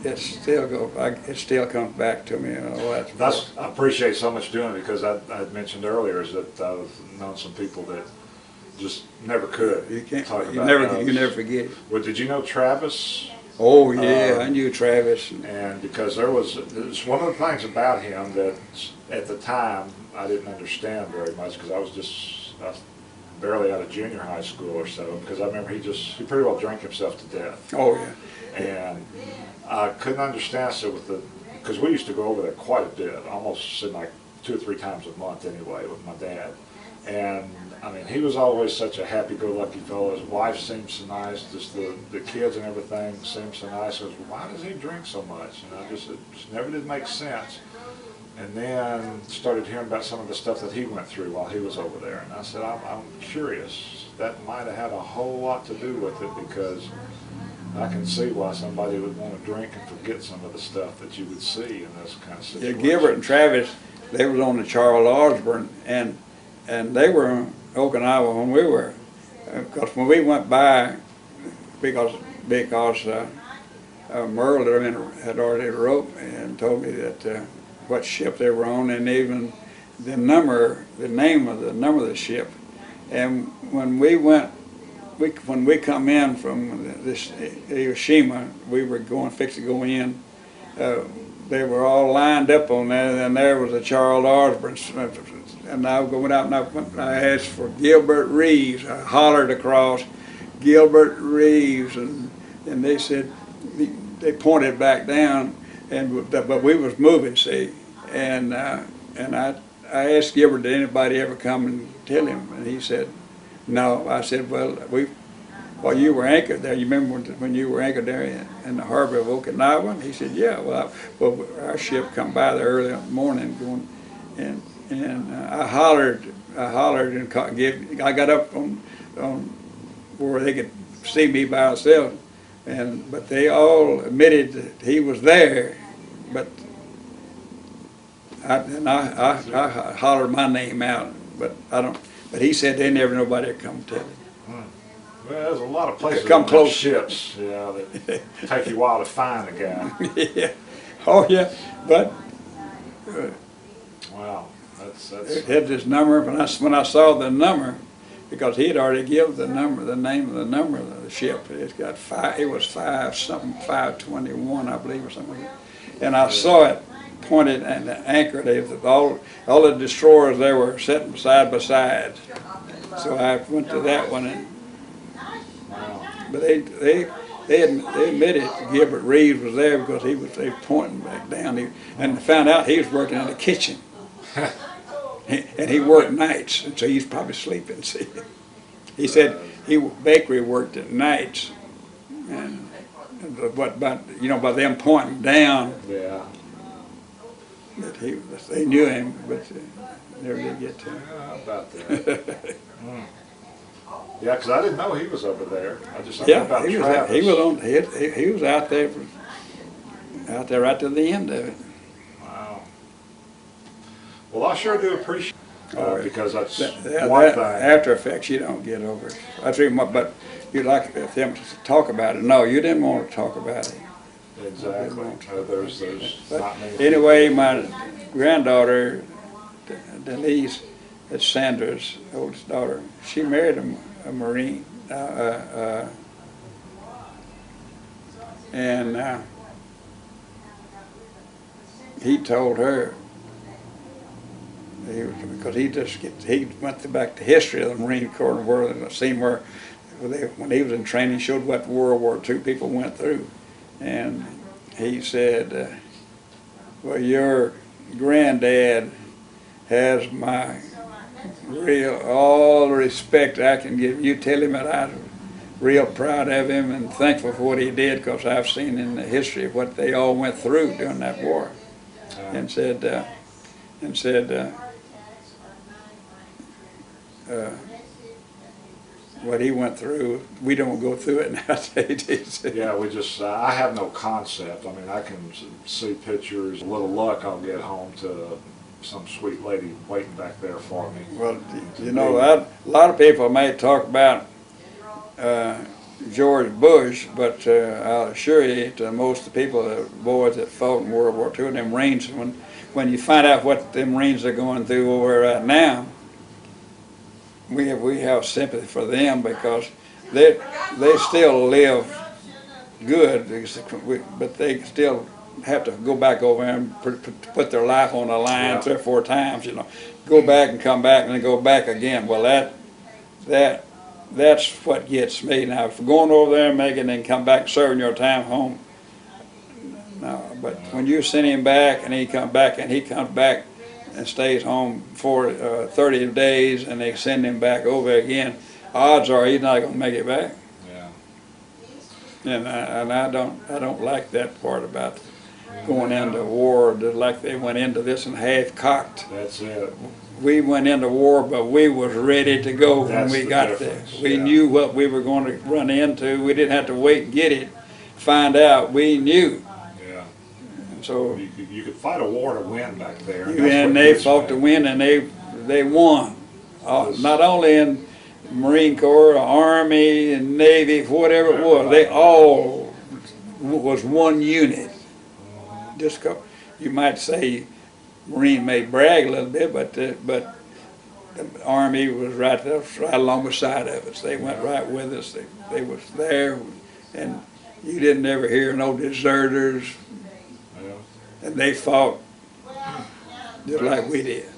[SPEAKER 2] it still comes back to me. You know,
[SPEAKER 6] I appreciate so much doing it because I mentioned earlier is that I've known some people that just never could.
[SPEAKER 2] you can't.
[SPEAKER 6] talk
[SPEAKER 2] You
[SPEAKER 6] about
[SPEAKER 2] never.
[SPEAKER 6] those.
[SPEAKER 2] You never forget it.
[SPEAKER 6] Well, did you know Travis?
[SPEAKER 2] Oh yeah, I knew Travis.
[SPEAKER 6] And because there was one of the things about him that at the time I didn't understand very much because I was barely out of junior high school or so, because I remember he pretty well drank himself to death.
[SPEAKER 2] Oh yeah.
[SPEAKER 6] And I couldn't understand, so because we used to go over there quite a bit, almost seemed like 2 or 3 times a month anyway with my dad. And I mean, he was always such a happy-go-lucky fellow. His wife seemed so nice, just the kids and everything seemed so nice. I was, why does he drink so much? And it just never did make sense. And then started hearing about some of the stuff that he went through while he was over there. And I said, I'm curious. That might have had a whole lot to do with it, because I can see why somebody would want to drink and forget some of the stuff that you would see in this kind of
[SPEAKER 2] Yeah,
[SPEAKER 6] situation.
[SPEAKER 2] Gilbert and Travis, they was on the Charles Osborne, and they were in Okinawa when we were, because when we went by, because Merle had already wrote me and told me that what ship they were on, and even the name of the ship. And when we come in from this Hiroshima, we were fixed to go in. They were all lined up on there, and there was a Charles Osborne. And I was going out and I asked for Gilbert Reeves. I hollered across, Gilbert Reeves, and they said, they pointed back down, but we was moving, see, and I asked Gilbert, did anybody ever come and tell him? And he said, no. I said, well, while you were anchored there, you remember when you were anchored there in the harbor of Okinawa? He said, yeah. Well, our ship come by there early in the morning, going, and I hollered and I got up on where they could see me by myself, but they all admitted that he was there, but I hollered my name out, but he said they never nobody would come tell him.
[SPEAKER 6] Well, there's a lot of places
[SPEAKER 2] Come
[SPEAKER 6] on
[SPEAKER 2] close.
[SPEAKER 6] ships, yeah, that take you a while to find the guy.
[SPEAKER 2] Yeah. Oh yeah, but
[SPEAKER 6] Wow, that's
[SPEAKER 2] it had this number. When I saw the number, because he had already given the name of the number of the ship. It's got 5. It was 521, I believe, or something like that. And I saw it pointed and anchored. All the destroyers there were sitting side by side. So I went to that one, but they admitted Gilbert Reeves was there because they were pointing back down, and found out he was working in the kitchen. And he worked nights, and so he's probably sleeping. See, he said bakery worked at nights, and but by them pointing down,
[SPEAKER 6] yeah.
[SPEAKER 2] that they knew him, but never did get to him.
[SPEAKER 6] Yeah, how about that? Yeah, because I didn't know he was over there. I just
[SPEAKER 2] Yeah,
[SPEAKER 6] knew about
[SPEAKER 2] he
[SPEAKER 6] Travis.
[SPEAKER 2] was out there right to the end of it.
[SPEAKER 6] Wow. Well, I sure do appreciate because that's
[SPEAKER 2] That
[SPEAKER 6] one thing.
[SPEAKER 2] after effects you don't get over it. That's even but you like them to talk about it. No, you didn't want to talk about it.
[SPEAKER 6] Exactly. There's
[SPEAKER 2] But
[SPEAKER 6] not many.
[SPEAKER 2] anyway, my granddaughter Denise, that's Sandra's oldest daughter. She married a Marine, and he told her Because he went back to history of the Marine Corps and where seen where when he was in training showed what World War II people went through, and he said, "Well, your granddad has my all the respect I can give. You tell him that I'm real proud of him and thankful for what he did, because I've seen in the history of what they all went through during that war." And said, what he went through, we don't go through it nowadays.
[SPEAKER 6] Yeah, we just, I have no concept. I mean, I can see pictures. A little luck, I'll get home to some sweet lady waiting back there for me.
[SPEAKER 2] Well, you know, a lot of people may talk about George Bush, but I'll assure you, to most of the people, the boys that fought in World War II, and them Marines, when you find out what them Marines are going through over right now, we have sympathy for them, because they still live good, but they still have to go back over and put their life on the line 3 or 4 times, you know, go back and come back and then go back again. Well, that's what gets me. Now, if going over there and making and come back serving your time home, no. But when you send him back and he comes back and stays home for 30 days, and they send him back over again, odds are he's not going to make it back.
[SPEAKER 6] Yeah.
[SPEAKER 2] And I don't like that part about going into war, like they went into this and half-cocked.
[SPEAKER 6] That's it.
[SPEAKER 2] We went into war, but we was ready to go when we got there. We knew what we were going to run into. We didn't have to wait and get it, find out. We knew.
[SPEAKER 6] Yeah.
[SPEAKER 2] And so
[SPEAKER 6] you could fight a war to win back there.
[SPEAKER 2] And they fought to win, and they won. Not only in Marine Corps, Army, and Navy, whatever it was, they all was one unit. Just you might say Marine may brag a little bit, but the Army was right along beside of us. They went right with us. They was there, and you didn't ever hear no deserters. And they fought just like we did.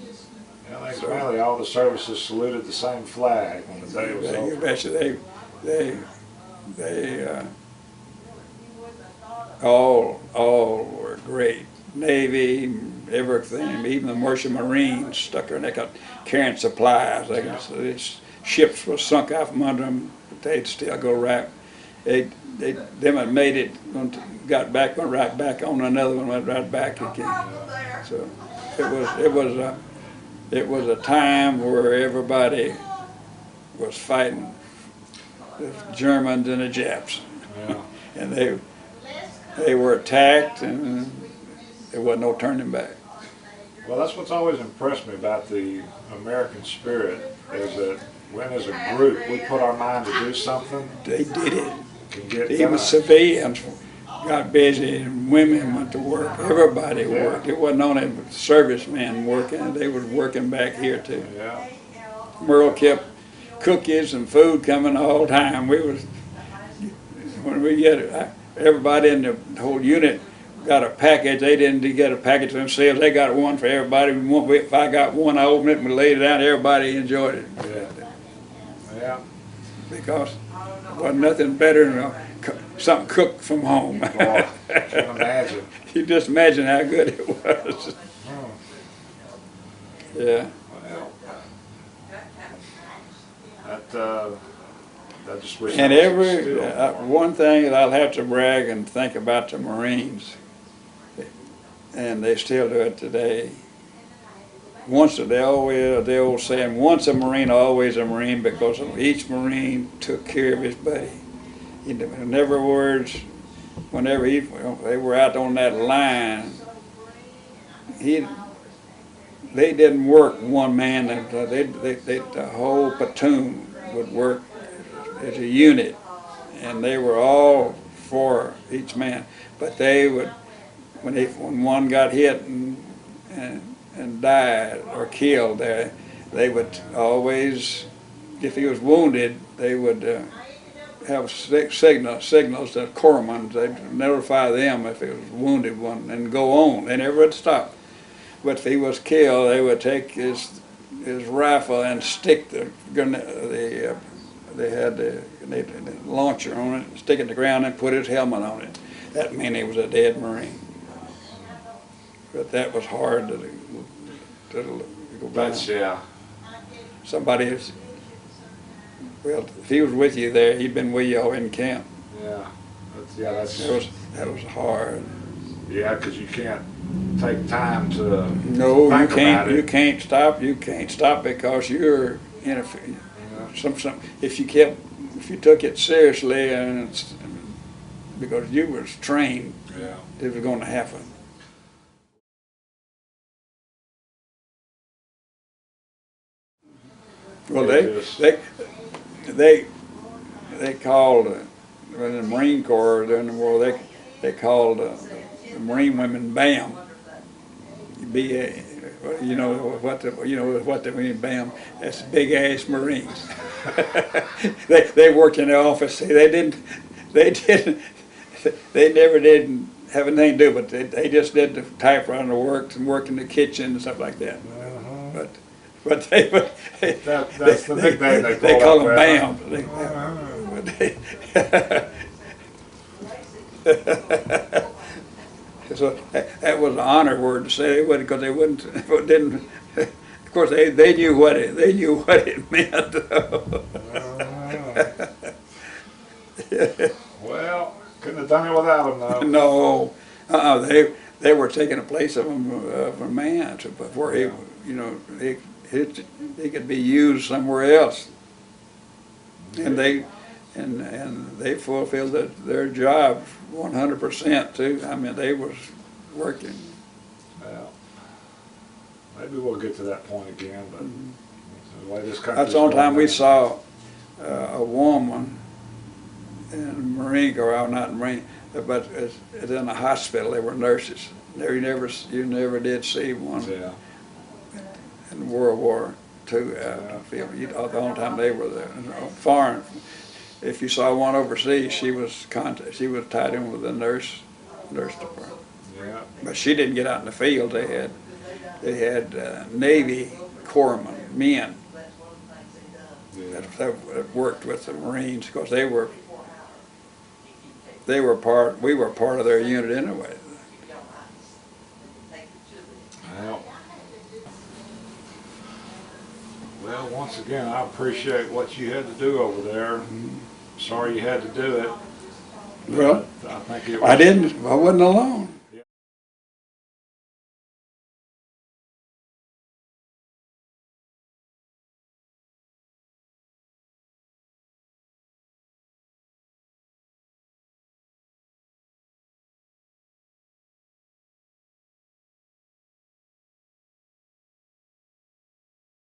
[SPEAKER 6] Yeah, I think mainly all the services saluted the same flag when the day was over.
[SPEAKER 2] You betcha they all were great. Navy, everything, even the Merchant Marines stuck there and they got carrying supplies. These ships were sunk out from under them, but they'd still go right. Them had made it, got back, went right back on another one, went right back again. So it was a time where everybody was fighting the Germans and the Japs.
[SPEAKER 6] Yeah.
[SPEAKER 2] And they were attacked, and there wasn't no turning back.
[SPEAKER 6] Well, that's what's always impressed me about the American spirit, is that when as a group we put our mind to do something,
[SPEAKER 2] They did it.
[SPEAKER 6] can get
[SPEAKER 2] Even
[SPEAKER 6] done.
[SPEAKER 2] civilians got busy, and women went to work. Everybody worked. It wasn't only servicemen working, they was working back here too.
[SPEAKER 6] Yeah.
[SPEAKER 2] Merle kept cookies and food coming all the time. When we get everybody in the whole unit got a package. They didn't get a package for themselves. They got one for everybody. If I got one, I opened it and we laid it out. Everybody enjoyed it.
[SPEAKER 6] Yeah. Yeah.
[SPEAKER 2] Because there wasn't nothing better than something cooked from home.
[SPEAKER 6] Boy, I can imagine.
[SPEAKER 2] You just imagine how good it was. Yeah.
[SPEAKER 6] Well, I just wish.
[SPEAKER 2] And
[SPEAKER 6] I was still.
[SPEAKER 2] one thing that I'll have to brag and think about the Marines, and they still do it today. The old saying, once a Marine, always a Marine, because each Marine took care of his buddy. In other words, whenever they were out on that line, they didn't work one man. The whole platoon would work as a unit, and they were all for each man. But they would, when one got hit and died or killed, they would always, if he was wounded, they would have signals to corpsmen. They'd notify them if he was wounded one and go on. They never would stop. but if he was killed, they would take his rifle and stick the they had the launcher on it, stick it in the ground and put his helmet on it. That meant he was a dead Marine. But that was hard to go by.
[SPEAKER 6] That's, yeah.
[SPEAKER 2] Somebody is, well, if he was with you there, he'd been with you all in camp.
[SPEAKER 6] Yeah. That's
[SPEAKER 2] That was hard.
[SPEAKER 6] yeah, because you can't take time to
[SPEAKER 2] No,
[SPEAKER 6] think
[SPEAKER 2] you can't.
[SPEAKER 6] about it.
[SPEAKER 2] You can't stop. You can't stop because you're interfering. If you took it seriously, and because you was trained,
[SPEAKER 6] Yeah.
[SPEAKER 2] it was going to happen. Well, they called in the Marine Corps during the war. They called the Marine women BAM. B-A, you know what they mean BAM? That's big ass Marines. they worked in the office. They never did have anything to do, but they just did the typewriter work and work in the kitchen and stuff like that. But they
[SPEAKER 6] that's the big thing
[SPEAKER 2] they call them BAM. So that was an honor word to say. They wouldn't, because they didn't. Of course, they knew what it meant.
[SPEAKER 6] Well, couldn't have done it without them,
[SPEAKER 2] No,
[SPEAKER 6] though.
[SPEAKER 2] they were taking the place of a man before he, he could be used somewhere else, and they fulfilled their job 100% too. I mean, they was working.
[SPEAKER 6] Well, maybe we'll get to that point again, but the way this country's
[SPEAKER 2] That's the only time we
[SPEAKER 6] going
[SPEAKER 2] saw a woman in the Marine Corps, not in the Marine, but it's in a hospital. They were nurses. You never did see one
[SPEAKER 6] now. Yeah.
[SPEAKER 2] in World War II out in the field. The only time they were there. Foreign. If you saw one overseas, she was tied in with the nurse department.
[SPEAKER 6] Yeah.
[SPEAKER 2] But she didn't get out in the field. They had Navy corpsmen, men that worked with the Marines, because we were part of their unit anyway.
[SPEAKER 6] Well, once again, I appreciate what you had to do over there. Sorry you had to do it.
[SPEAKER 2] Well,
[SPEAKER 6] I think it was,
[SPEAKER 2] I wasn't alone.